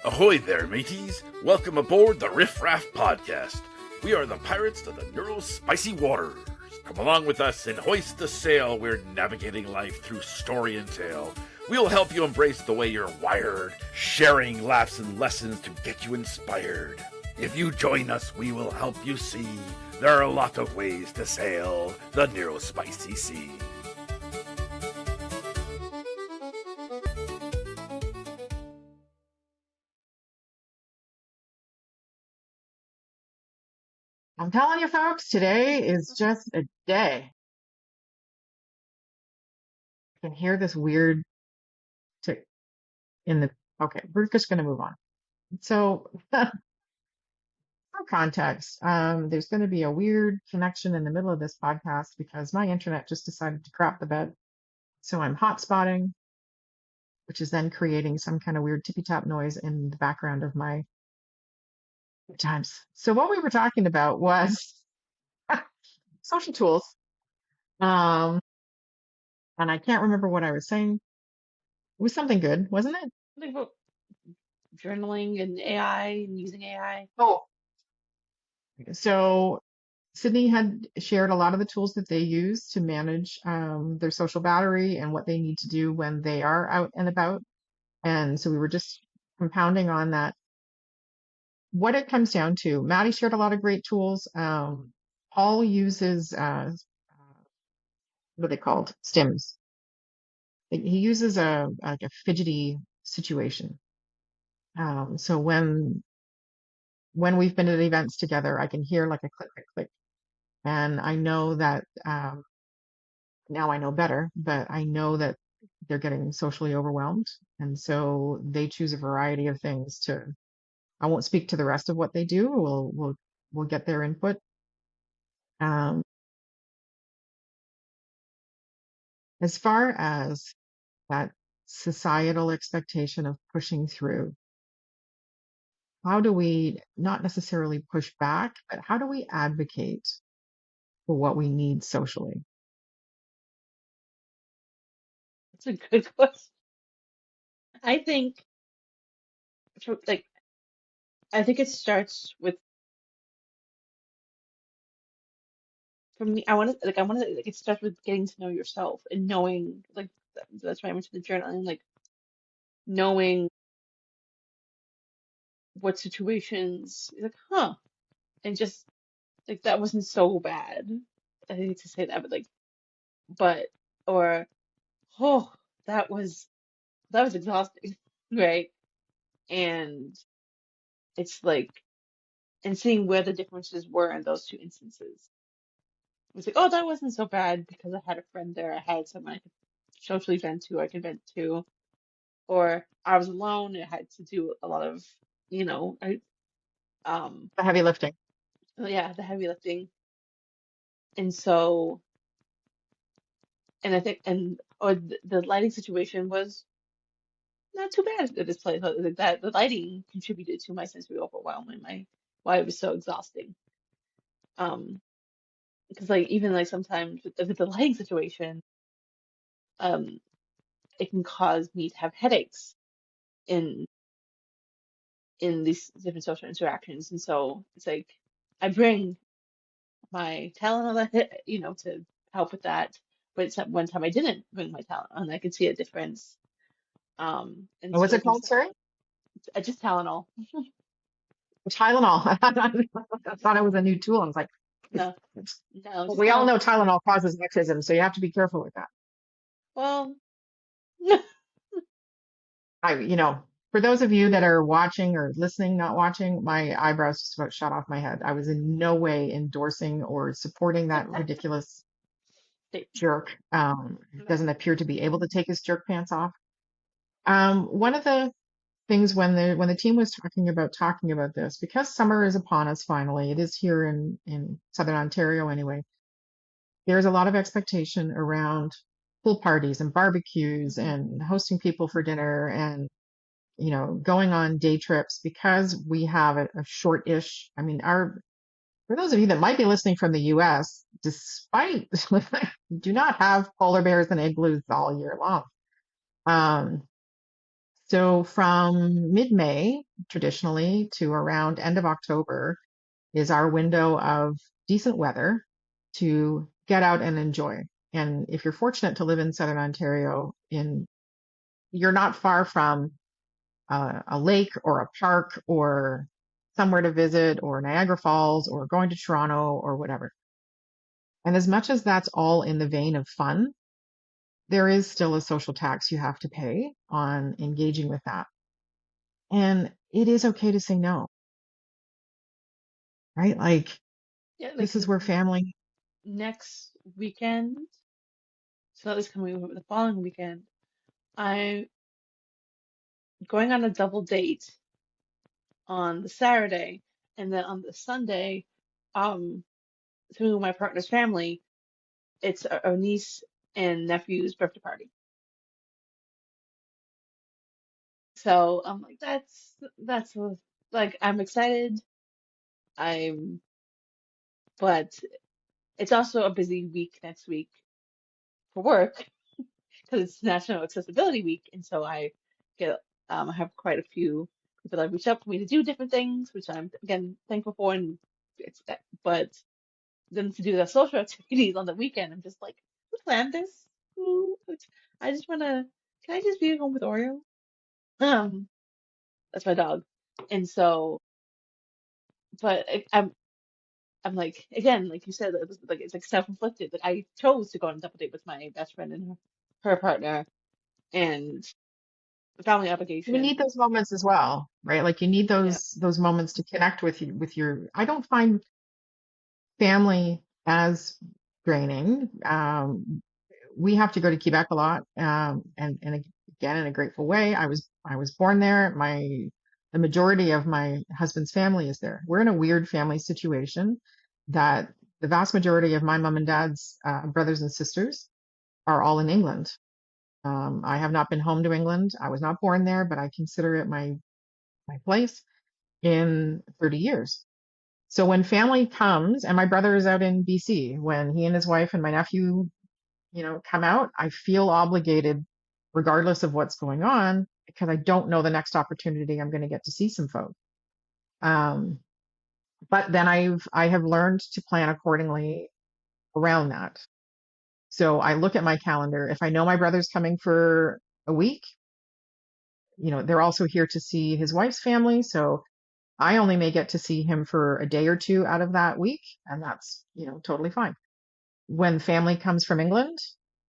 Ahoy there, mateys! Welcome aboard the Riff, Raff podcast. We are the pirates of the spicy waters. Come along with us and hoist the sail. We're navigating life through story and tale. We'll help you embrace the way you're wired, sharing laughs and lessons to get you inspired. If you join us, we will help you see there are a lot of ways to sail the neurospicy sea. I'm telling you, folks, today is just a day. I can hear this weird tick in the. Okay, we're just going to move on. So, for context, there's going to be a weird connection in the middle of this podcast because my internet just decided to crap the bed. So I'm hotspotting, which is then creating some kind of weird tippy tap noise in the background of my times. So what we were talking about was social tools. And I can't remember what I was saying. It was something good, wasn't it? Something about journaling and AI and using AI. Oh, so Sydney had shared a lot of the tools that they use to manage their social battery and what they need to do when they are out and about. And so we were just compounding on that. What it comes down to, Maddie shared a lot of great tools. Paul uses, what are they called? Stims. He uses like a fidgety situation. So when we've been at events together, I can hear like a click, click, click. And I know that now I know better, but I know that they're getting socially overwhelmed. And so they choose a variety of things to, I won't speak to the rest of what they do. We'll get their input. As far as that societal expectation of pushing through, how do we not necessarily push back, but how do we advocate for what we need socially? That's a good question. I think, like, I think it starts with, for me, it starts with getting to know yourself and knowing, like, that's why I went to the journaling, like, knowing what situations, like, and just, like, that wasn't so bad. I hate to say that, but, like, but, or, oh, that was, exhausting, right? And it's like, and seeing where the differences were in those two instances. It was like, oh, that wasn't so bad because I had a friend there. I had someone I could socially vent to, I could vent to. Or I was alone. I had to do a lot of, um, The heavy lifting. yeah, the heavy lifting. And so, and I think, or the lighting situation was not too bad at this place. Like that, the lighting contributed to my sensory overwhelm and why it was so exhausting. Because like even like sometimes with the lighting situation, um, it can cause me to have headaches in these different social interactions, and so it's like I bring my Tylenol, to help with that. But it's one time I didn't bring my Tylenol, and I could see a difference. And What was so it like called? Sorry? just Tylenol. Tylenol. I thought it was a new tool. I was like, No, no, well, just we all Tylenol. know Tylenol causes sexism, so you have to be careful with that. Well, For those of you that are watching or listening, not watching, my eyebrows just about shot off my head. I was in no way endorsing or supporting that ridiculous jerk. Doesn't appear to be able to take his jerk pants off. One of the things when the team was talking about this, because summer is upon us finally, it is here in Southern Ontario anyway. There's a lot of expectation around pool parties and barbecues and hosting people for dinner and going on day trips because we have a short-ish. I mean, for those of you that might be listening from the US, despite do not have polar bears and igloos all year long. So from mid-May, traditionally, to around end of October is our window of decent weather to get out and enjoy. And if you're fortunate to live in Southern Ontario, you're not far from a lake or a park or somewhere to visit or Niagara Falls or going to Toronto or whatever. And as much as that's all in the vein of fun, there is still a social tax you have to pay on engaging with that. And it is okay to say no, right? Like Yeah, like this is where family, next weekend, so not this coming weekend, but the following weekend, I'm going on a double date on the Saturday, and then on the Sunday, um, through my partner's family, it's a niece and nephew's birthday party. So I'm like, like I'm excited. I'm, but it's also a busy week next week for work because it's National Accessibility Week, and so get I have quite a few people that reach out for me to do different things, which I'm again thankful for, and but then to do the social activities on the weekend, I'm just like, who planned this? Who? I just wanna. Can I just be at home with Oreo? Um, that's my dog, and so, but I'm like again, like you said, it was like it's like self-inflicted. Like I chose to go on a double date with my best friend and her partner, and the family you need obligation. those moments as well, right? Like you need Yeah. those moments to connect with you, with your, I don't find family as draining. We have to go to Quebec a lot, and again in a grateful way. I was born there. The majority of my husband's family is there. We're in a weird family situation that the vast majority of my mom and dad's brothers and sisters are all in England. I have not been home to England. I was not born there, but I consider it my place in 30 years. So when family comes, and my brother is out in BC, when he and his wife and my nephew, come out, I feel obligated, regardless of what's going on, because I don't know the next opportunity I'm going to get to see some folks. Um, but then I have learned to plan accordingly around that. So I look at my calendar. If I know my brother's coming for a week, they're also here to see his wife's family. So I only may get to see him for a day or two out of that week, and that's, totally fine. When family comes from England,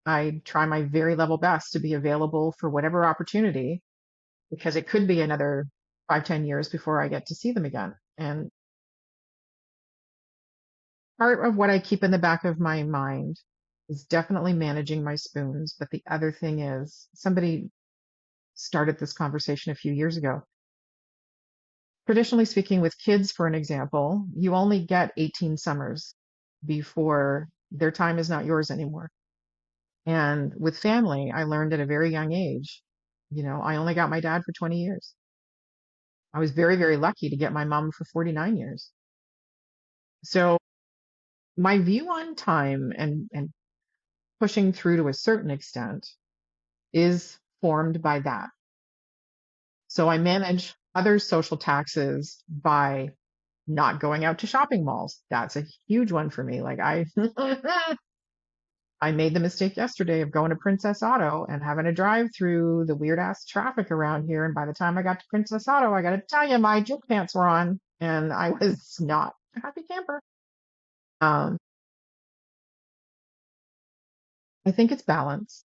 I try my very level best to be available for whatever opportunity, because it could be another 5, 10 years before I get to see them again. And part of what I keep in the back of my mind is definitely managing my spoons. But the other thing is, somebody started this conversation a few years ago. Traditionally speaking, with kids, for an example, you only get 18 summers before their time is not yours anymore. And with family, I learned at a very young age, I only got my dad for 20 years. I was very, very lucky to get my mom for 49 years. So my view on time and pushing through to a certain extent is formed by that. So I manage other social taxes by not going out to shopping malls. That's a huge one for me. Like I made the mistake yesterday of going to Princess Auto and having to drive through the weird ass traffic around here. And by the time I got to Princess Auto, I got to tell you, my juke pants were on and I was not a happy camper. Um, I think it's balance.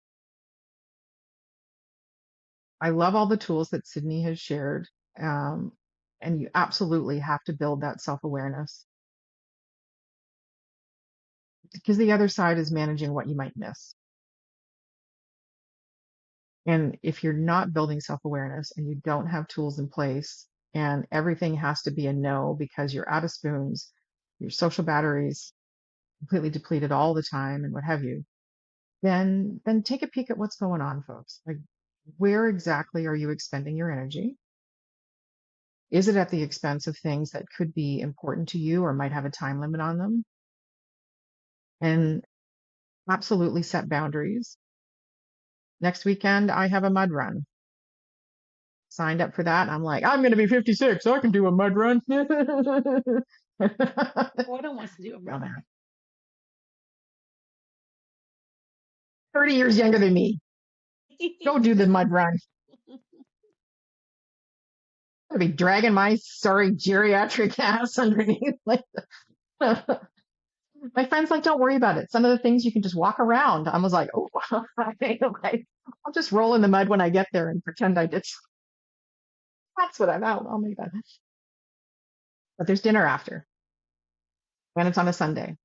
I love all the tools that Sydney has shared. Um, and you absolutely have to build that self awareness, because the other side is managing what you might miss. And if you're not building self awareness and you don't have tools in place, and everything has to be a no because you're out of spoons, your social batteries completely depleted all the time, and what have you, then take a peek at what's going on, folks. Like, where exactly are you expending your energy? Is it at the expense of things that could be important to you or might have a time limit on them? And absolutely set boundaries. Next weekend, I have a mud run. signed up for that. And I'm like, I'm going to be 56. So I can do a mud run. Porter wants to do a Well, run. 30 years younger than me. Go do the mud run. I'm going to be dragging my sorry geriatric ass underneath. Like, my friend's like, don't worry about it. Some of the things you can just walk around. I was like, oh, okay. I'll just roll in the mud when I get there and pretend I did. That's what I'm out. I'll make that. But there's dinner after, when it's on a Sunday.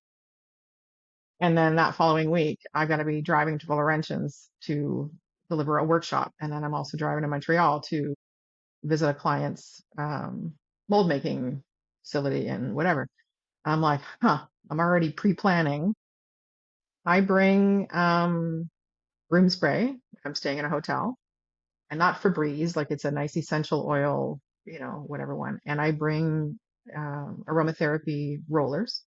And then that following week, I've got to be driving to the Laurentians to deliver a workshop. And then I'm also driving to Montreal to visit a client's mold making facility and whatever. I'm like, I'm already pre-planning. I bring room spray if I'm staying in a hotel, and not Febreze, like it's a nice essential oil, whatever one. And I bring aromatherapy rollers,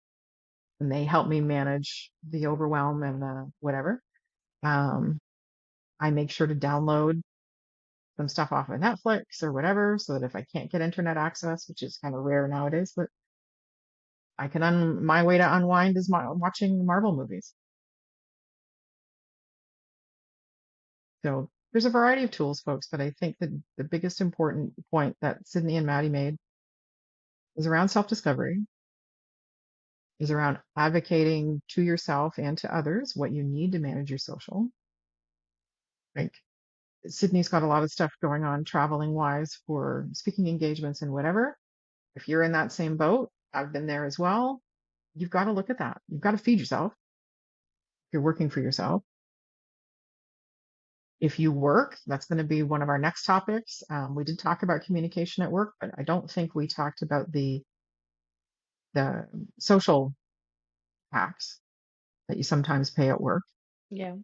and they help me manage the overwhelm and the whatever. Um, I make sure to download some stuff off of Netflix or whatever, so that if I can't get internet access, which is kind of rare nowadays, but I can my way to unwind is watching Marvel movies. So there's a variety of tools, folks, but I think that the biggest important point that Sydney and Maddie made is around self-discovery, is around advocating to yourself and to others what you need to manage your social. Like Sydney's got a lot of stuff going on traveling wise for speaking engagements and whatever. If you're in that same boat, I've been there as well. You've got to look at that. You've got to feed yourself. If you're working for yourself. If you work, that's going to be one of our next topics. We did talk about communication at work, but I don't think we talked about the social tax that you sometimes pay at work. Yeah.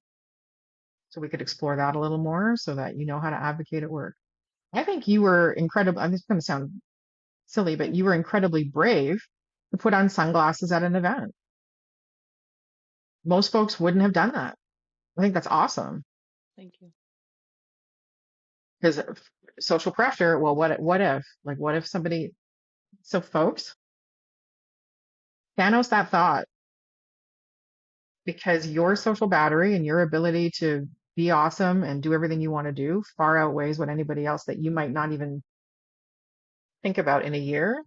So we could explore that a little more so that you know how to advocate at work. I think you were incredible. I'm just going to sound silly, but you were incredibly brave to put on sunglasses at an event. Most folks wouldn't have done that. I think that's awesome Thank you. because social pressure. Well, what if somebody, so folks, Thanos that thought, because your social battery and your ability to be awesome and do everything you want to do far outweighs what anybody else that you might not even think about in a year,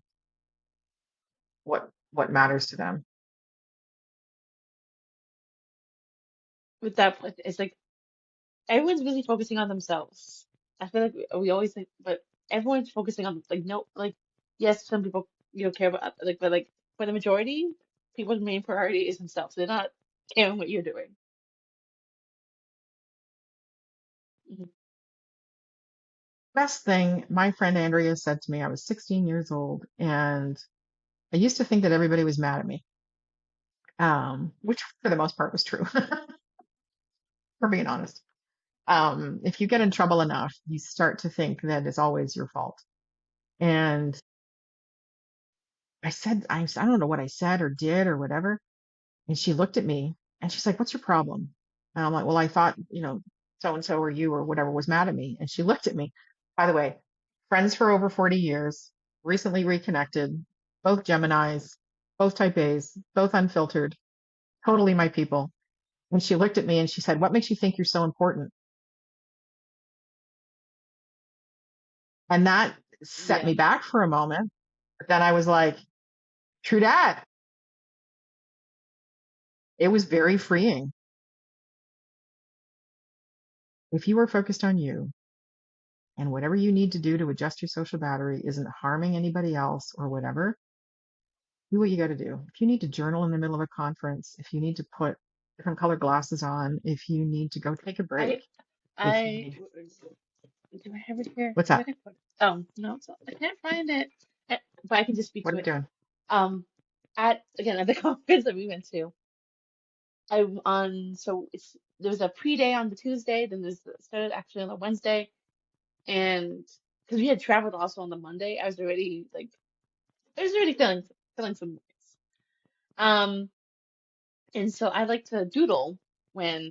what matters to them. With that, it's like everyone's really focusing on themselves. I feel like we always think, but everyone's focusing on like no, like yes, some people care about like, but like for the majority, people's main priority is themselves. They're not caring what you're doing. Mhm. Best thing my friend Andrea said to me, I was 16 years old and I used to think that everybody was mad at me, which for the most part was true, for being honest. If you get in trouble enough, you start to think that it's always your fault. And I don't know what I said or did or whatever. And she looked at me and she's like, what's your problem? And I'm like, well, I thought, so and so or you or whatever was mad at me. And she looked at me. By the way, friends for over 40 years, recently reconnected, both Geminis, both type A's, both unfiltered, totally my people. And she looked at me and she said, what makes you think you're so important? And that set Yeah. me back for a moment. But then I was like, true that. It was very freeing. If you are focused on you and whatever you need to do to adjust your social battery isn't harming anybody else or whatever, do what you got to do. If you need to journal in the middle of a conference, if you need to put different color glasses on, if you need to go take a break, if you I need, do I have it here? what's Where that? did I put it? Oh no, I can't find it. But I can just speak What to are you it. doing? At the conference that we went to, I on so it's there was a pre-day on the Tuesday, then started actually on the Wednesday, and because we had traveled also on the Monday, I was already feeling some noise. Um, and so I like to doodle when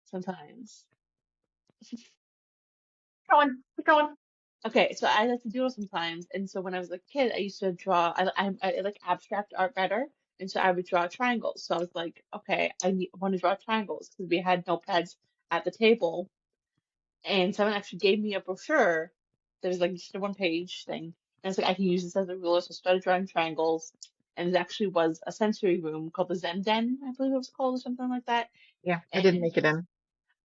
sometimes. Keep going. Okay, so I like to doodle sometimes, and so when I was a kid, I used to draw. I like abstract art better, and so I would draw triangles. So I was like, okay, want to draw triangles because we had notepads at the table, and someone actually gave me a brochure. There was like just a one page thing, and it's like I can use this as a ruler. So I started drawing triangles, and it actually was a sensory room called the Zen Den, I believe it was called, or something like that. Yeah, I didn't And make it in.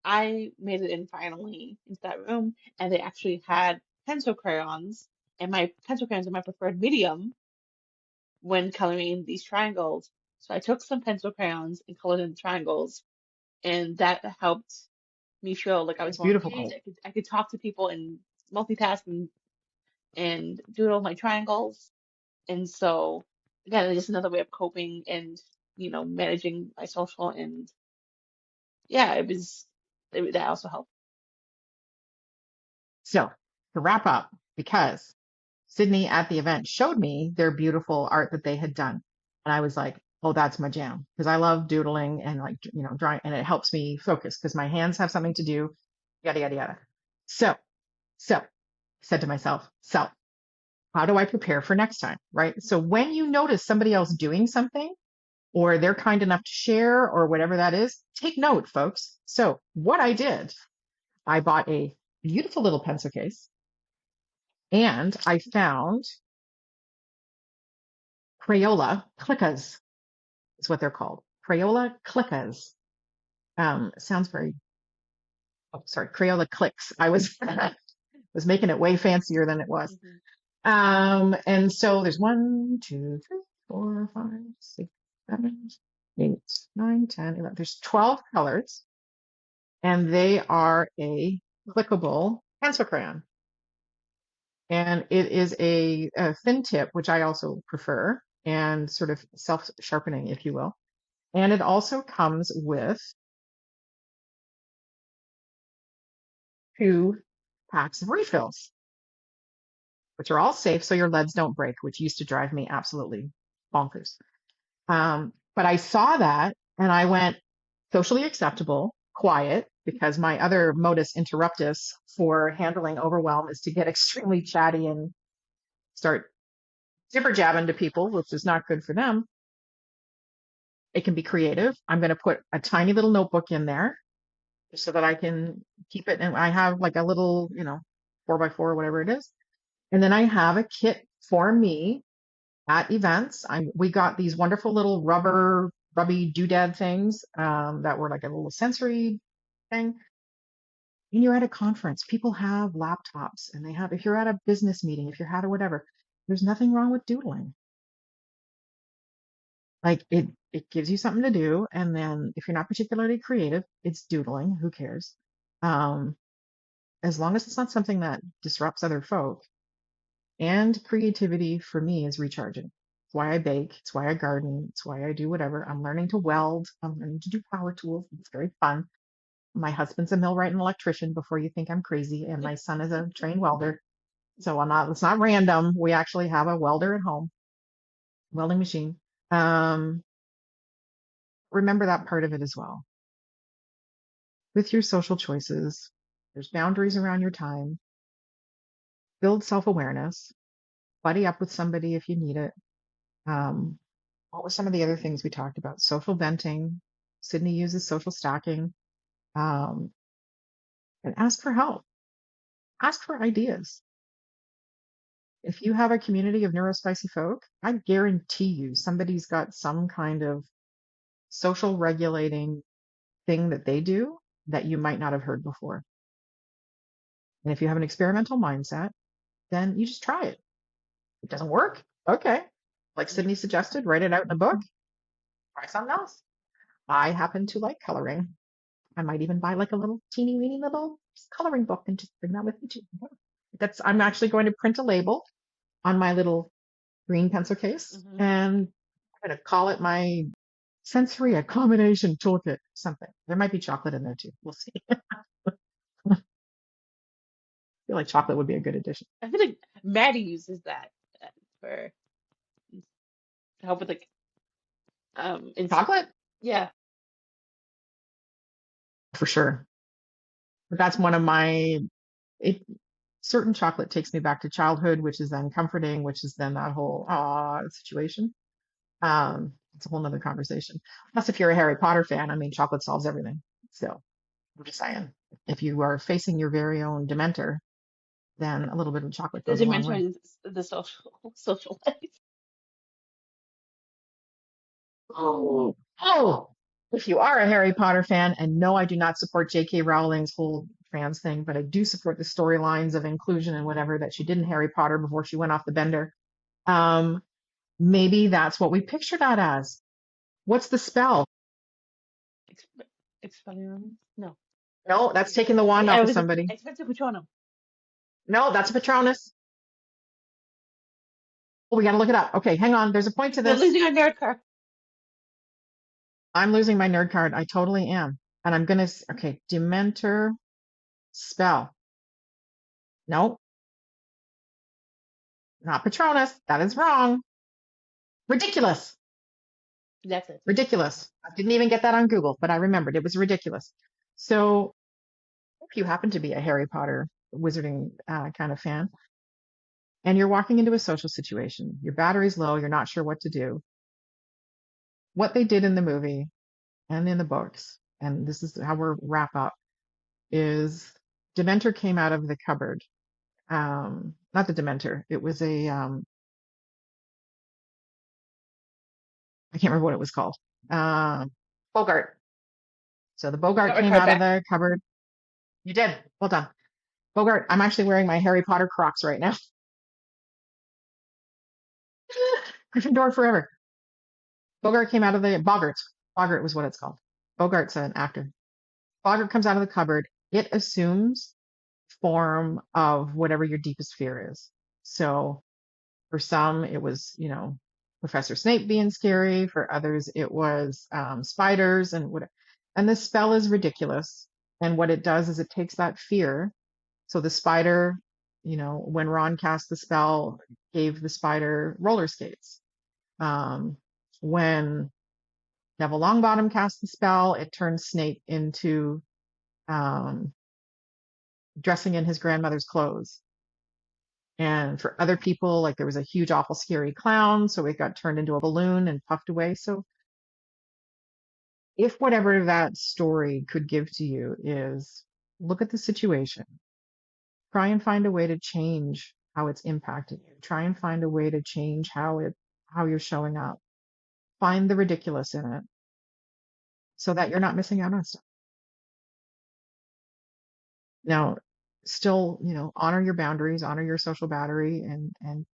I made it in finally into that room, and they actually had pencil crayons, and my pencil crayons are my preferred medium when coloring these triangles. So I took some pencil crayons and colored in the triangles, and that helped me feel like I was It's more beautiful. engaged. I could talk to people and multitask and doodle my triangles. And so again, it's just another way of coping and managing my social and yeah, that also helped. So to wrap up, because Sydney at the event showed me their beautiful art that they had done. And I was like, oh, that's my jam. Because I love doodling and like, drawing, and it helps me focus because my hands have something to do, yada, yada, yada. So I said to myself, so how do I prepare for next time? Right. So when you notice somebody else doing something or they're kind enough to share or whatever that is, take note, folks. So what I did, I bought a beautiful little pencil case and I found Crayola clickas is what they're called. Crayola clickas. Sounds very, oh, sorry, Crayola clicks. I was, was making it way fancier than it was. Hmm. And so there's 1, 2, 3, 4, 5, 6, 7, 8, 9, 10, 11. There's 12 colors and they are a clickable pencil crayon. And it is a thin tip, which I also prefer, and sort of self-sharpening, if you will. And it also comes with 2 packs of refills, which are all safe so your leads don't break, which used to drive me absolutely bonkers. But I saw that and I went socially acceptable, quiet, because my other modus interruptus for handling overwhelm is to get extremely chatty and start jibber jabbing to people, which is not good for them. It can be creative. I'm going to put a tiny little notebook in there so that I can keep it. And I have like a little, 4x4 or whatever it is. And then I have a kit for me at events. We got these wonderful little rubby doodad things that were like a little sensory thing. When you're at a conference, people have laptops and if you're at a business meeting, if you're at a whatever, there's nothing wrong with doodling. Like it gives you something to do. And then if you're not particularly creative, it's doodling. Who cares? Um, as long as it's not something that disrupts other folk. And creativity for me is recharging. It's why I bake. It's why I garden. It's why I do whatever. I'm learning to weld. I'm learning to do power tools. It's very fun. My husband's a millwright and electrician before you think I'm crazy. And my son is a trained welder. So it's not random. We actually have a welder at home, welding machine. Um, remember that part of it as well. With your social choices, there's boundaries around your time. Build self-awareness. Buddy up with somebody if you need it. What were some of the other things we talked about? Social venting. Sydney uses social stacking. Um, and ask for help. Ask for ideas. If you have a community of neurospicy folk, I guarantee you somebody's got some kind of social regulating thing that they do that you might not have heard before. And if you have an experimental mindset, then you just try it. It doesn't work. Okay. Like Sydney suggested, write it out in a book. Try something else. I happen to like coloring. I might even buy like a little teeny weeny little coloring book and just bring that with me too. I'm actually going to print a label on my little green pencil case Hmm. and I'm going to call it my sensory accommodation toolkit, something. There might be chocolate in there too. We'll see. I feel like chocolate would be a good addition. I feel like Maddie uses that for to help with like Chocolate? yeah. For sure. But that's one of my, it, Certain chocolate takes me back to childhood, which is then comforting, which is then that whole situation. It's a whole nother conversation. Plus, if you're a Harry Potter fan, I mean, chocolate solves everything. So I'm just saying, if you are facing your very own Dementor, then a little bit of chocolate The goes a long dementia way. and the social life. Oh, if you are a Harry Potter fan, and no, I do not support J.K. Rowling's whole trans thing, but I do support the storylines of inclusion and whatever that she did in Harry Potter before she went off the bender. Um, maybe that's what we picture that as. What's the spell? Exp Expelliarmus? No. No, that's taking the wand I off of was like, somebody. Expecto Patronum. No, that's a Patronus. Oh, we got to look it up. Okay, hang on. There's a point to We're this. losing our nerd card. I'm losing my nerd card. I totally am. And I'm going to, okay, Dementor spell. No, not Patronus. That is wrong. Ridiculous. That's it. Ridiculous. I didn't even get that on Google, but I remembered it was ridiculous. So if you happen to be a Harry Potter wizarding kind of fan and you're walking into a social situation, your battery's low, you're not sure what to do, what they did in the movie and in the books, and this is how we're wrap up, is Dementor came out of the cupboard. Not the Dementor. It was I can't remember what it was called. Bogart. So the Bogart Got my came card out of back. the cupboard. You did. Well done. Bogart, I'm actually wearing my Harry Potter Crocs right now. Gryffindor forever. Bogart came out of the Bogart. Bogart was what it's called. Bogart's an actor. Bogart comes out of the cupboard. It assumes form of whatever your deepest fear is. So for some, it was, Professor Snape being scary. For others, it was spiders and whatever. And the spell is ridiculous. And what it does is it takes that fear. So the spider, when Ron cast the spell, gave the spider roller skates. When Neville Longbottom cast the spell, it turned Snape into um, dressing in his grandmother's clothes. And for other people, like there was a huge, awful, scary clown, so it got turned into a balloon and puffed away. So if whatever that story could give to you is look at the situation, try and find a way to change how it's impacting you. Try and find a way to change how you're showing up. Find the ridiculous in it so that you're not missing out on stuff. Now, still, honor your boundaries, honor your social battery and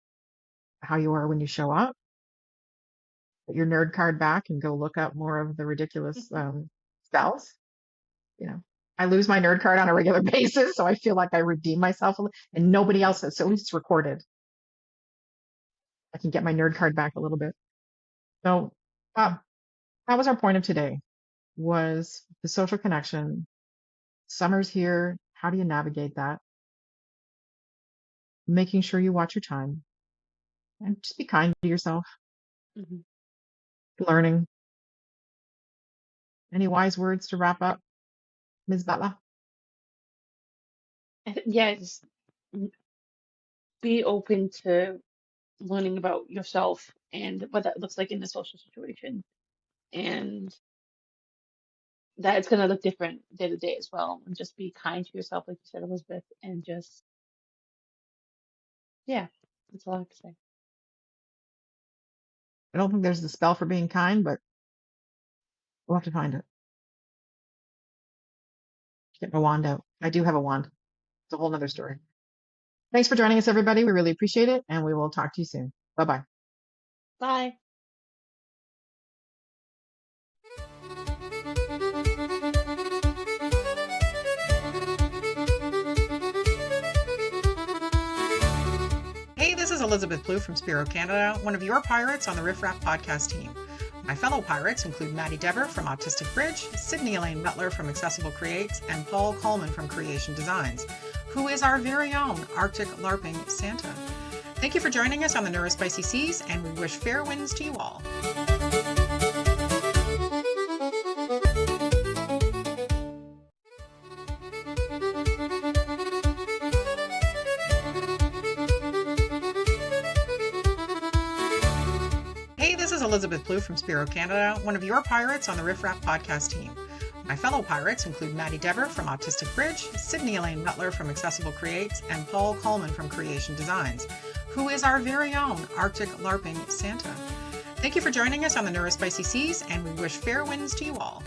how you are when you show up. Put your nerd card back and go look up more of the ridiculous spells. I lose my nerd card on a regular basis, so I feel like I redeem myself, and nobody else has. So at least it's recorded. I can get my nerd card back a little bit. So that was our point of today, was the social connection. Summer's here. How do you navigate that? Making sure you watch your time and just be kind to yourself. Mhm. Learning. Any wise words to wrap up, Ms. Butler? Yeah, just be open to learning about yourself and what that looks like in a social situation, and that it's going to look different day to day as well. And just be kind to yourself, like you said, Elizabeth, and just, yeah, that's all I have to say. I don't think there's the spell for being kind, but we'll have to find it. Get my wand out. I do have a wand. It's a whole nother story. Thanks for joining us, everybody. We really appreciate it, and we will talk to you soon. Bye-bye. Bye. Hey, this is Elizabeth Blue from Spiro Canada, one of your pirates on the Riff Raff podcast team. My fellow pirates include Maddie Dever from Autistic Bridge, Sydney Elaine Butler from Accessible Creates, and Paul Coleman from Creation Designs, who is our very own Arctic LARPing Santa. Thank you for joining us on the Neurospicy Seas, and we wish fair winds to you all. Elizabeth Blue from Spiro, Canada, one of your pirates on the Riff Raff podcast team. My fellow pirates include Maddie Dever from Autistic Bridge, Sydney Elaine Butler from Accessible Creates, and Paul Coleman from Creation Designs, who is our very own Arctic LARPing Santa. Thank you for joining us on the Neurospicy Seas, and we wish fair winds to you all.